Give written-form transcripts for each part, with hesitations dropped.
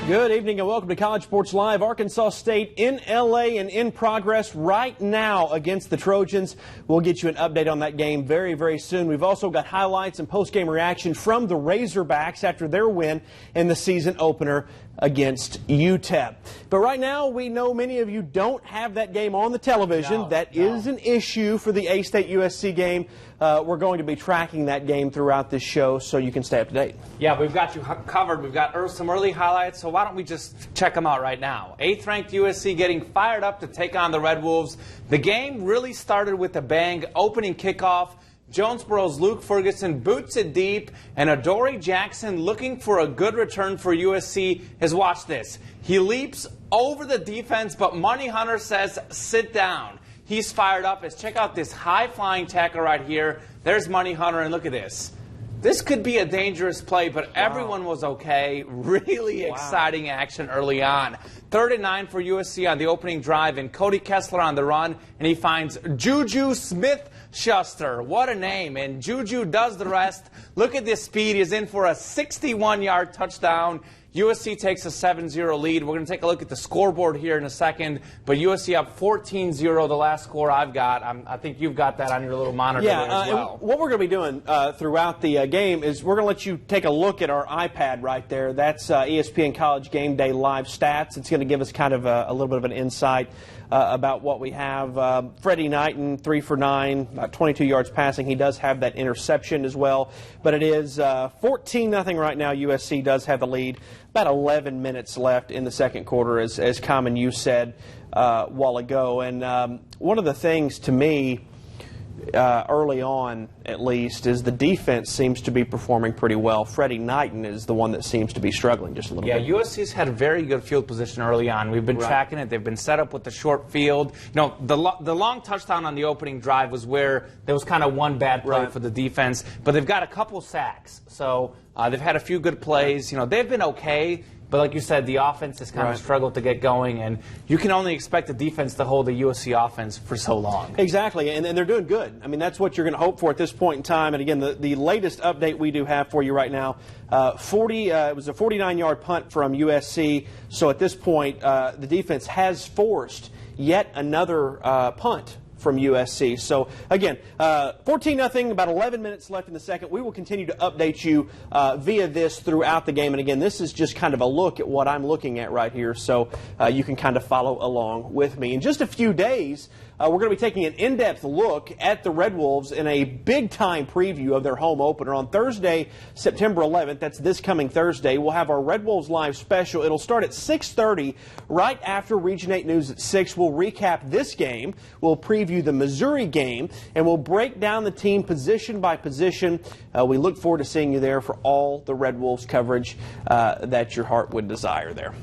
Good evening and welcome to College Sports Live. Arkansas State in L.A. and in progress right now against the Trojans. We'll get you an update on that game very, very soon. We've also got highlights and post-game reaction from the Razorbacks after their win in the season opener against UTEP. But right now, we know many of you don't have that game on the television. That is an issue for the A-State USC game. We're going to be tracking that game throughout this show so you can stay up to date. Yeah, we've got you covered. We've got some early highlights, so why don't we just check them out right now. 8th-ranked USC getting fired up to take on the Red Wolves. The game really started with a bang. Opening kickoff. Jonesboro's Luke Ferguson boots it deep, and Adoree Jackson, looking for a good return for USC, has watched this. He leaps over the defense, but Money Hunter says, sit down. He's fired up. Let's check out this high-flying tackle right here. There's Money Hunter, and look at this. This could be a dangerous play, but everyone was okay. Really exciting action early on. 3rd and 9 for USC on the opening drive, and Cody Kessler on the run, and he finds Juju Smith-Schuster. What a name, and Juju does the rest. Look at this speed. He's in for a 61-yard touchdown. USC takes a 7-0 lead. We're going to take a look at the scoreboard here in a second, but USC up 14-0, the last score I've got. I think you've got that on your little monitor there as well. What we're going to be doing throughout the game is we're going to let you take a look at our iPad right there. That's ESPN College Game Day Live Stats. It's going to give us kind of a little bit of an insight about what we have. Freddie Knighton, 3 for 9, about 22 yards passing. He does have that interception as well. But it is 14-0 right now. USC does have the lead. About 11 minutes left in the second quarter, as Common you said a while ago. And one of the things to me, early on at least, is the defense seems to be performing pretty well. Freddie Knighton is the one that seems to be struggling just a little bit. Yeah, USC's had a very good field position early on. We've been tracking it. They've been set up with the short field. You know, the long touchdown on the opening drive was where there was kind of one bad play for the defense, but they've got a couple sacks. So they've had a few good plays. You know, they've been okay. But like you said, the offense has kind of struggled to get going, and you can only expect the defense to hold the USC offense for so long. Exactly, and they're doing good. I mean, that's what you're going to hope for at this point in time. And again, the latest update we do have for you right now, it was a 49-yard punt from USC. So at this point, the defense has forced yet another punt from USC. So, again, 14-0, about 11 minutes left in the second. We will continue to update you via this throughout the game. And, again, this is just kind of a look at what I'm looking at right here, so you can kind of follow along with me. In just a few days, we're going to be taking an in-depth look at the Red Wolves in a big-time preview of their home opener on Thursday, September 11th. That's this coming Thursday. We'll have our Red Wolves Live special. It'll start at 6:30 right after Region 8 News at 6. We'll recap this game. We'll preview the Missouri game, and we'll break down the team position by position. We look forward to seeing you there for all the Red Wolves coverage that your heart would desire there.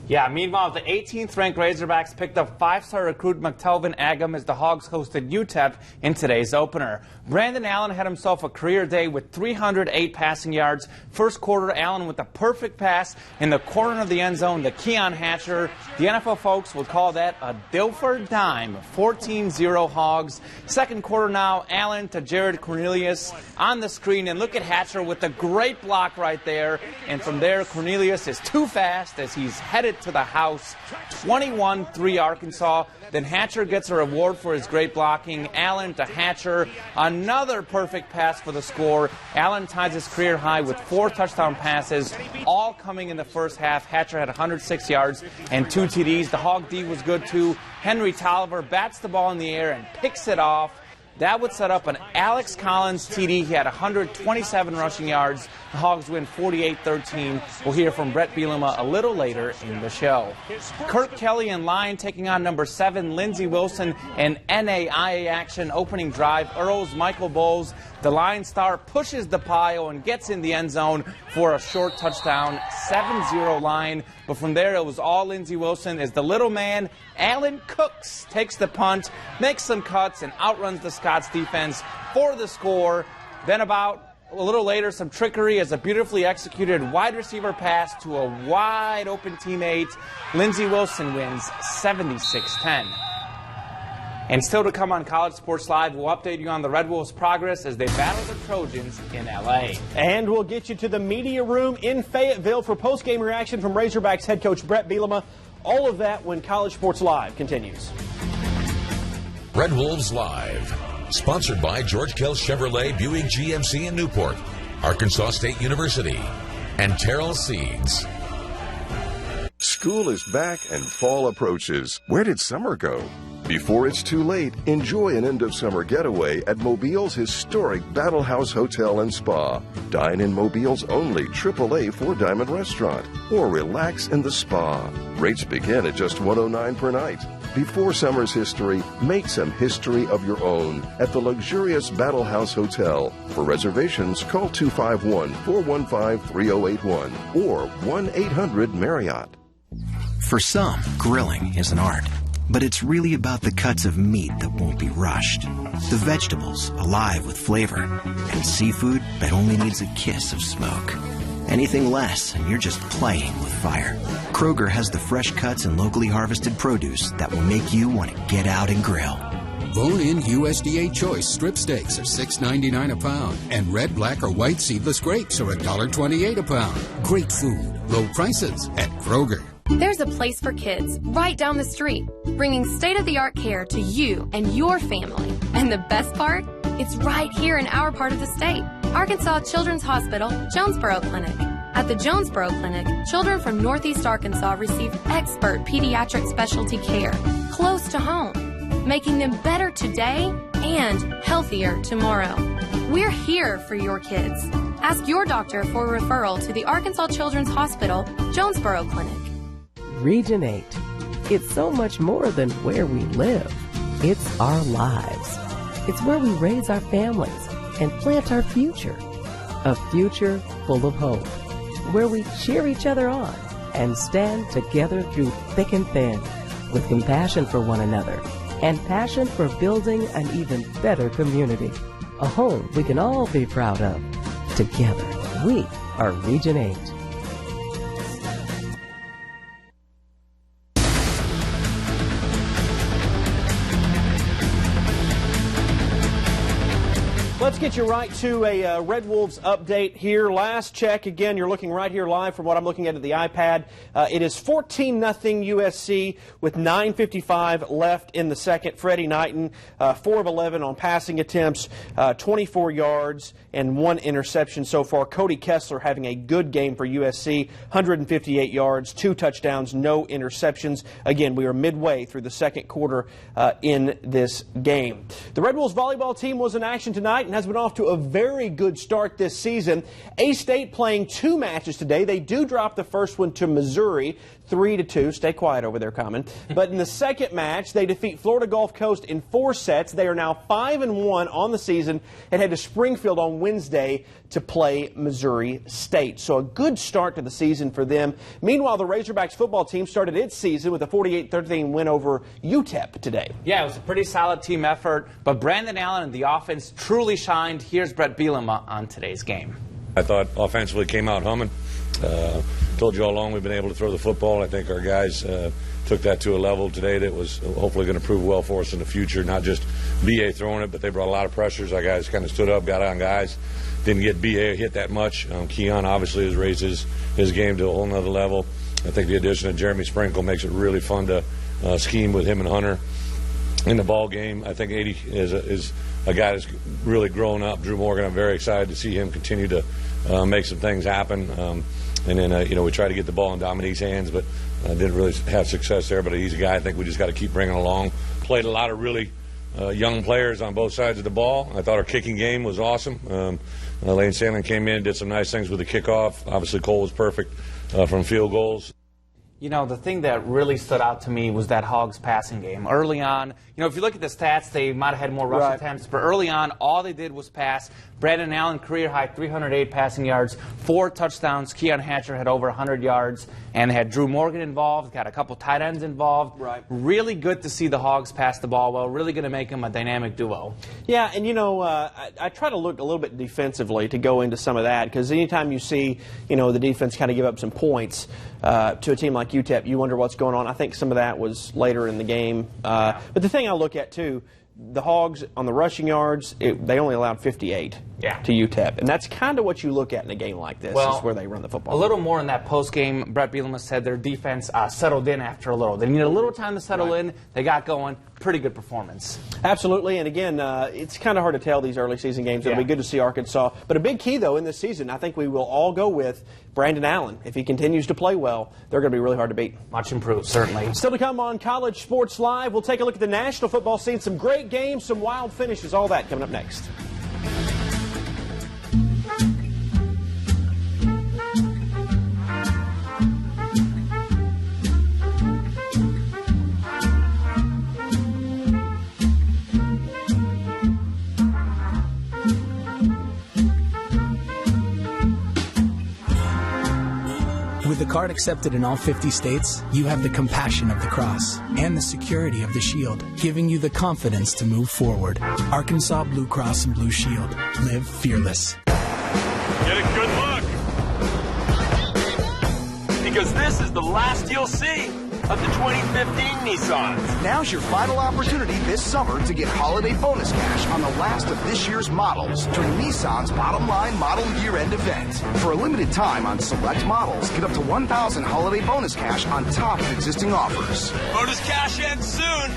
Yeah, meanwhile, the 18th-ranked Razorbacks picked up 5-star recruit McTelvin Agam as the Hogs hosted UTEP in today's opener. Brandon Allen had himself a career day with 308 passing yards. First quarter, Allen with a perfect pass in the corner of the end zone to Keon Hatcher. The NFL folks would call that a Dilfer dime. 14-0 Hogs. Second quarter now, Allen to Jared Cornelius on the screen. And look at Hatcher with a great block right there. And from there, Cornelius is too fast as he's headed to the house. 21-3 Arkansas. Then Hatcher gets a reward for his great blocking. Allen to Hatcher. Another perfect pass for the score. Allen ties his career high with 4 touchdown passes, all coming in the first half. Hatcher had 106 yards and 2 TDs. The Hog D was good too. Henry Tolliver bats the ball in the air and picks it off. That would set up an Alex Collins TD. He had 127 rushing yards. The Hogs win 48-13. We'll hear from Brett Bielema a little later in the show. Kirk Kelly and Lyon taking on number 7, Lindsey Wilson, in NAIA action. Opening drive, Earls Michael Bowles, the Lion star, pushes the pile and gets in the end zone for a short touchdown. 7-0 Lion. But from there, it was all Lindsey Wilson as the little man, Alan Cooks, takes the punt, makes some cuts, and outruns the Scots defense for the score. Then about a little later, some trickery as a beautifully executed wide receiver pass to a wide open teammate. Lindsey Wilson wins 76-10. And still to come on College Sports Live, we'll update you on the Red Wolves' progress as they battle the Trojans in L.A. And we'll get you to the media room in Fayetteville for post-game reaction from Razorbacks head coach Brett Bielema. All of that when College Sports Live continues. Red Wolves Live, sponsored by George Kell Chevrolet Buick GMC in Newport, Arkansas State University, and Terrell Seeds. School is back and fall approaches. Where did summer go? Before it's too late, enjoy an end-of-summer getaway at Mobile's historic Battle House Hotel and Spa. Dine in Mobile's only AAA four-diamond restaurant, or relax in the spa. Rates begin at just $109 per night. Before summer's history, make some history of your own at the luxurious Battle House Hotel. For reservations, call 251-415-3081 or 1-800-MARRIOTT. For some, grilling is an art. But it's really about the cuts of meat that won't be rushed. The vegetables, alive with flavor. And seafood that only needs a kiss of smoke. Anything less, and you're just playing with fire. Kroger has the fresh cuts and locally harvested produce that will make you want to get out and grill. Bone-in USDA Choice strip steaks are $6.99 a pound, and red, black, or white seedless grapes are $1.28 a pound. Great food, low prices at Kroger. There's a place for kids right down the street, bringing state-of-the-art care to you and your family. And the best part? It's right here in our part of the state. Arkansas Children's Hospital, Jonesboro Clinic. At the Jonesboro Clinic, children from Northeast Arkansas receive expert pediatric specialty care close to home, making them better today and healthier tomorrow. We're here for your kids. Ask your doctor for a referral to the Arkansas Children's Hospital, Jonesboro Clinic. Region 8. It's so much more than where we live. It's our lives. It's where we raise our families and plant our future. A future full of hope, where we cheer each other on and stand together through thick and thin, with compassion for one another and passion for building an even better community. A home we can all be proud of. Together, we are Region 8. Let's get you right to a Red Wolves update here. Last check, again, you're looking right here live from what I'm looking at the iPad. It is 14-0 USC with 9:55 left in the second. Freddie Knighton, 4 of 11 on passing attempts, 24 yards and 1 interception so far. Cody Kessler having a good game for USC, 158 yards, 2 touchdowns, no interceptions. Again, we are midway through the second quarter in this game. The Red Wolves volleyball team was in action tonight and has been off to a very good start this season. A-State playing 2 matches today. They do drop the first one to Missouri, 3-2. Stay quiet over there, Common. But in the second match, they defeat Florida Gulf Coast in 4 sets. They are now 5-1 on the season and head to Springfield on Wednesday to play Missouri State. So a good start to the season for them. Meanwhile, the Razorbacks football team started its season with a 48-13 win over UTEP today. Yeah, it was a pretty solid team effort, but Brandon Allen and the offense truly shined. Here's Brett Bielema on today's game. I thought offensively came out humming. Told you all along we've been able to throw the football. I think our guys took that to a level today that was hopefully going to prove well for us in the future. Not just BA throwing it, but they brought a lot of pressures. Our guys kind of stood up, got on guys. Didn't get BA hit that much. Keon obviously has raised his game to a whole nother level. I think the addition of Jeremy Sprinkle makes it really fun to scheme with him and Hunter in the ball game. I think 80 is a guy that's really grown up. Drew Morgan, I'm very excited to see him continue to make some things happen. And then, we tried to get the ball in Dominique's hands, but didn't really have success there. But he's a guy I think we just got to keep bringing along. Played a lot of really young players on both sides of the ball. I thought our kicking game was awesome. Lane Sandlin came in, did some nice things with the kickoff. Obviously, Cole was perfect from field goals. You know, the thing that really stood out to me was that Hogs passing game. Early on, if you look at the stats, they might have had more rush attempts, but early on, all they did was pass. Brandon Allen, career high, 308 passing yards, 4 touchdowns. Keon Hatcher had over 100 yards, and they had Drew Morgan involved, got a couple tight ends involved. Right. Really good to see the Hogs pass the ball well, really going to make them a dynamic duo. Yeah, and I try to look a little bit defensively to go into some of that, because anytime you see, the defense kind of give up some points to a team like like UTEP, you wonder what's going on. I think some of that was later in the game. But the thing I look at, too, the Hogs on the rushing yards, they only allowed 58 to UTEP. And that's kind of what you look at in a game like this, is where they run the football. A little more in that post-game. Brett Bielema said their defense settled in after a little. They needed a little time to settle in. They got going. Pretty good performance. Absolutely. And again, it's kind of hard to tell these early season games. It'll be good to see Arkansas. But a big key, though, in this season, I think we will all go with Brandon Allen. If he continues to play well, they're going to be really hard to beat. Much improved, certainly. Still to come on College Sports Live, we'll take a look at the national football scene. Some great games, some wild finishes, all that coming up next. With a card accepted in all 50 states, you have the compassion of the cross and the security of the shield, giving you the confidence to move forward. Arkansas Blue Cross and Blue Shield. Live fearless. Get a good look, because this is the last you'll see of the 2015 Nissans. Now's your final opportunity this summer to get holiday bonus cash on the last of this year's models during Nissan's Bottom Line Model Year-End event. For a limited time on select models, get up to $1,000 holiday bonus cash on top of existing offers. Bonus cash ends soon.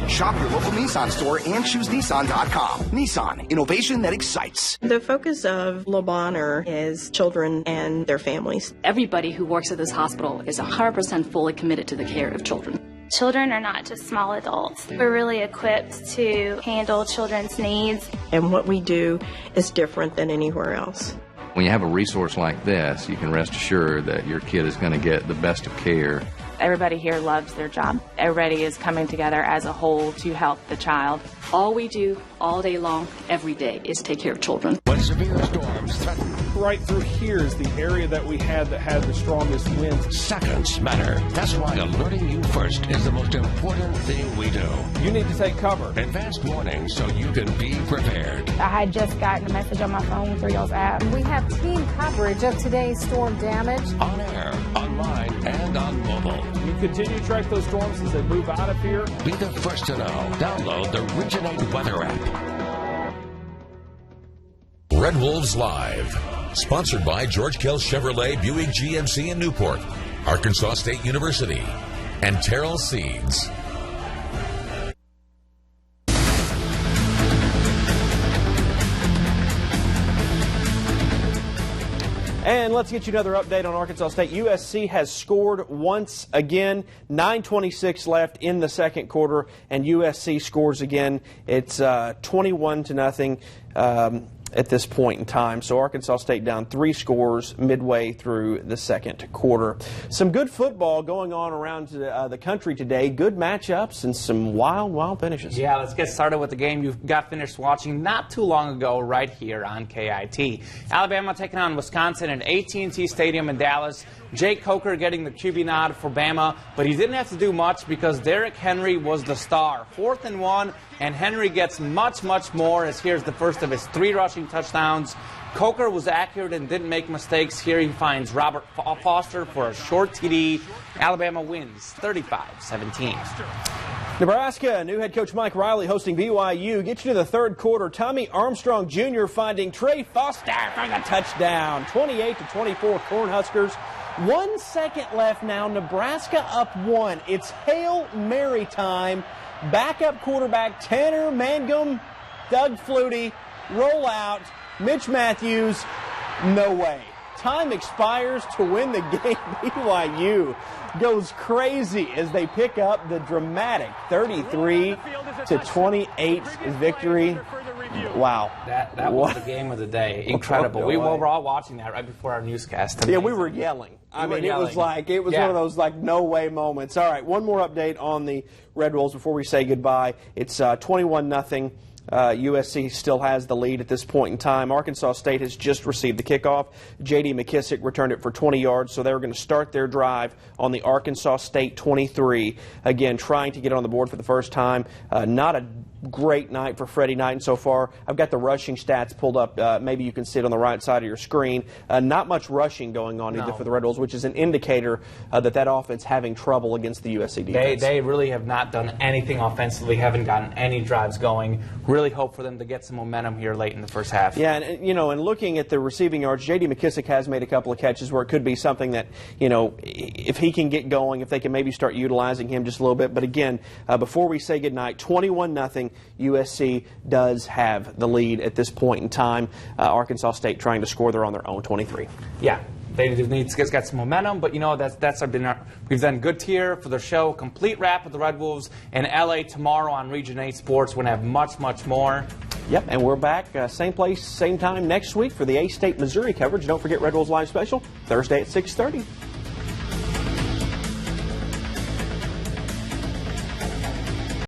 Shop your local Nissan store and choose Nissan.com. Nissan, innovation that excites. The focus of Le Bonheur is children and their families. Everybody who works at this hospital is 100% fully committed to the care of children. Children are not just small adults. We're really equipped to handle children's needs. And what we do is different than anywhere else. When you have a resource like this, you can rest assured that your kid is going to get the best of care. Everybody here loves their job. Everybody is coming together as a whole to help the child. All we do all day long, every day, is take care of children. When severe storms threaten. Right through here is the area that we had that had the strongest winds. Seconds matter. That's why alerting you first is the most important thing we do. You need to take cover. Advanced warning so you can be prepared. I had just gotten a message on my phone through y'all's app. We have team coverage of today's storm damage. On air, online, and on mobile. You continue to track those storms as they move out of here. Be the first to know. Download the Originate Weather app. Red Wolves Live, sponsored by George Kell Chevrolet Buick GMC in Newport, Arkansas State University, and Terrell Seeds. And let's get you another update on Arkansas State. USC has scored once again. 9:26 left in the second quarter, and USC scores again. It's 21-0 at this point in time. So Arkansas State down 3 scores midway through the second quarter. Some good football going on around the country today. Good matchups and some wild finishes. Yeah, let's get started with the game you got finished watching not too long ago right here on KIT. Alabama taking on Wisconsin at AT&T Stadium in Dallas. Jake Coker getting the QB nod for Bama, but he didn't have to do much because Derrick Henry was the star. 4th and 1, and Henry gets much more, as here's the first of his 3 rushing touchdowns. Coker was accurate and didn't make mistakes. Here he finds Robert Foster for a short TD. Alabama wins 35-17. Nebraska, new head coach Mike Riley hosting BYU. Get you to the third quarter. Tommy Armstrong Jr. finding Trey Foster for the touchdown. 28-24 Cornhuskers. 1 second left now. Nebraska up 1. It's Hail Mary time. Backup quarterback Tanner Mangum, Doug Flutie, roll out. Mitch Matthews, no way. Time expires to win the game. BYU goes crazy as they pick up the dramatic 33-28 victory. Wow. That was the game of the day. Incredible. We were all watching that right before our newscast. Yeah, we were yelling. It was one of those no way moments. All right, one more update on the Red Wolves before we say goodbye. It's 21-0. USC still has the lead at this point in time. Arkansas State has just received the kickoff. J.D. McKissick returned it for 20 yards, so they're going to start their drive on the Arkansas State 23. Again, trying to get on the board for the first time. Not a great night for Freddie Knight, and so far I've got the rushing stats pulled up. Maybe you can see it on the right side of your screen. Not much rushing going on either for the Red Wolves, which is an indicator that offense having trouble against the USC defense. They really have not done anything offensively, haven't gotten any drives going. Really hope for them to get some momentum here late in the first half. Yeah, and and looking at the receiving yards, J.D. McKissick has made a couple of catches where it could be something that, if he can get going, if they can maybe start utilizing him just a little bit. But again, before we say goodnight, 21-0, USC does have the lead at this point in time. Arkansas State trying to score there on their own 23. Yeah. They need to get some momentum, but we've done good here for the show. Complete wrap of the Red Wolves in LA tomorrow on Region 8 Sports. We're going to have much more. Yep, and we're back same place, same time next week for the A-State Missouri coverage. Don't forget Red Wolves Live Special, Thursday at 6:30.